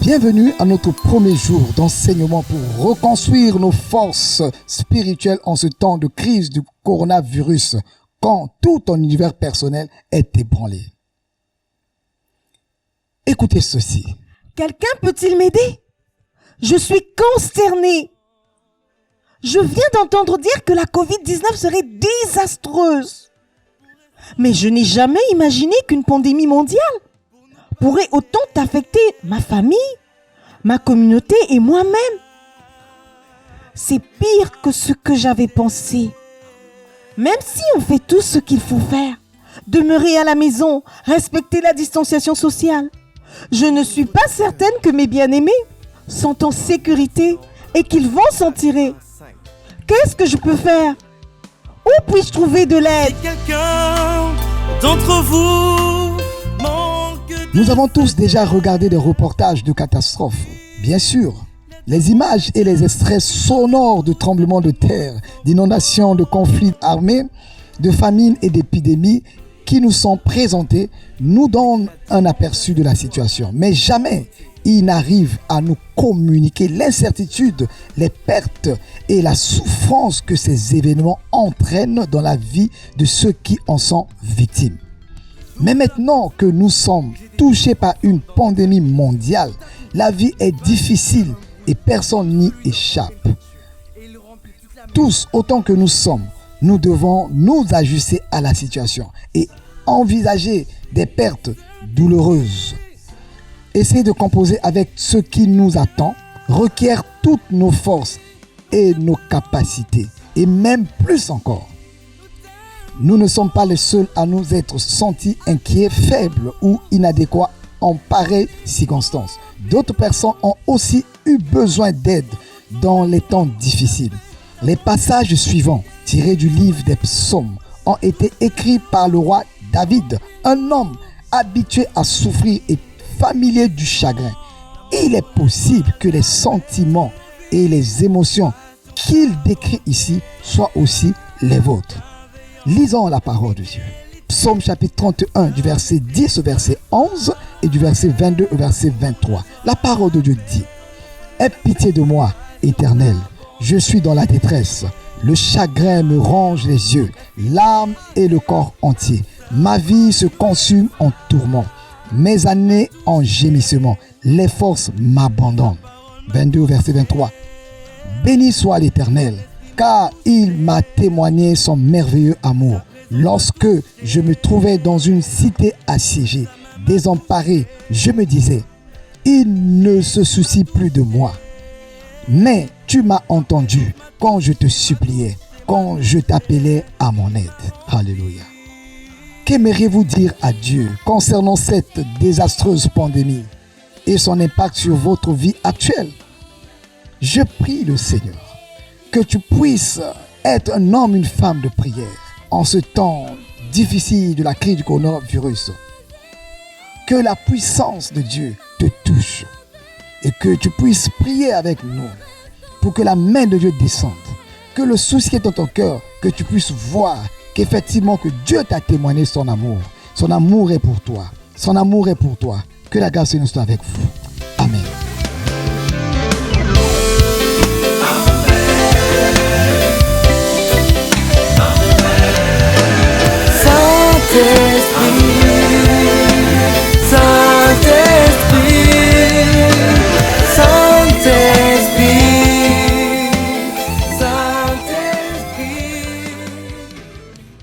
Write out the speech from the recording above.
Bienvenue à notre premier jour d'enseignement pour reconstruire nos forces spirituelles en ce temps de crise du coronavirus, quand tout ton univers personnel est ébranlé. Écoutez ceci. Quelqu'un peut-il m'aider? Je suis consternée. Je viens d'entendre dire que la Covid-19 serait désastreuse. Mais je n'ai jamais imaginé qu'une pandémie mondiale pourrait autant affecter ma famille, ma communauté et moi-même. C'est pire que ce que j'avais pensé. Même si on fait tout ce qu'il faut faire, demeurer à la maison, respecter la distanciation sociale, je ne suis pas certaine que mes bien-aimés sont en sécurité et qu'ils vont s'en tirer. Qu'est-ce que je peux faire? Où puis-je trouver de l'aide? Quelqu'un d'entre vous manque de... Nous avons tous déjà regardé des reportages de catastrophes. Bien sûr, les images et les extraits sonores de tremblements de terre, d'inondations, de conflits armés, de famines et d'épidémies qui nous sont présentés nous donnent un aperçu de la situation. Mais jamais il n'arrive à nous communiquer l'incertitude, les pertes et la souffrance que ces événements entraînent dans la vie de ceux qui en sont victimes. Mais maintenant que nous sommes touchés par une pandémie mondiale, la vie est difficile et personne n'y échappe. Tous, autant que nous sommes, nous devons nous ajuster à la situation et envisager des pertes douloureuses. Essayer de composer avec ce qui nous attend requiert toutes nos forces et nos capacités, et même plus encore. Nous ne sommes pas les seuls à nous être sentis inquiets, faibles ou inadéquats en pareilles circonstances. D'autres personnes ont aussi eu besoin d'aide dans les temps difficiles. Les passages suivants, tirés du livre des psaumes, ont été écrits par le roi David, un homme habitué à souffrir et familier du chagrin. Il est possible que les sentiments et les émotions qu'il décrit ici soient aussi les vôtres. Lisons la parole de Dieu. Psaume chapitre 31 du verset 10 au verset 11 et du verset 22 au verset 23. La parole de Dieu dit: aie pitié de moi, Éternel, je suis dans la détresse. Le chagrin me ronge les yeux, l'âme et le corps entier. Ma vie se consume en tourment. Mes années en gémissement, les forces m'abandonnent. 22 au verset 23. Béni soit l'Éternel, car il m'a témoigné son merveilleux amour. Lorsque je me trouvais dans une cité assiégée, désemparée, je me disais: il ne se soucie plus de moi. Mais tu m'as entendu quand je te suppliais, quand je t'appelais à mon aide. Alléluia. Qu'aimeriez-vous dire à Dieu concernant cette désastreuse pandémie et son impact sur votre vie actuelle? Je prie le Seigneur que tu puisses être un homme, une femme de prière en ce temps difficile de la crise du coronavirus. Que la puissance de Dieu te touche et que tu puisses prier avec nous pour que la main de Dieu descende. Que le souci qui est dans ton cœur, que tu puisses voir qu'effectivement que Dieu t'a témoigné son amour. Son amour est pour toi. Son amour est pour toi. Que la grâce de Dieu soit avec vous. Amen. Saint-Esprit,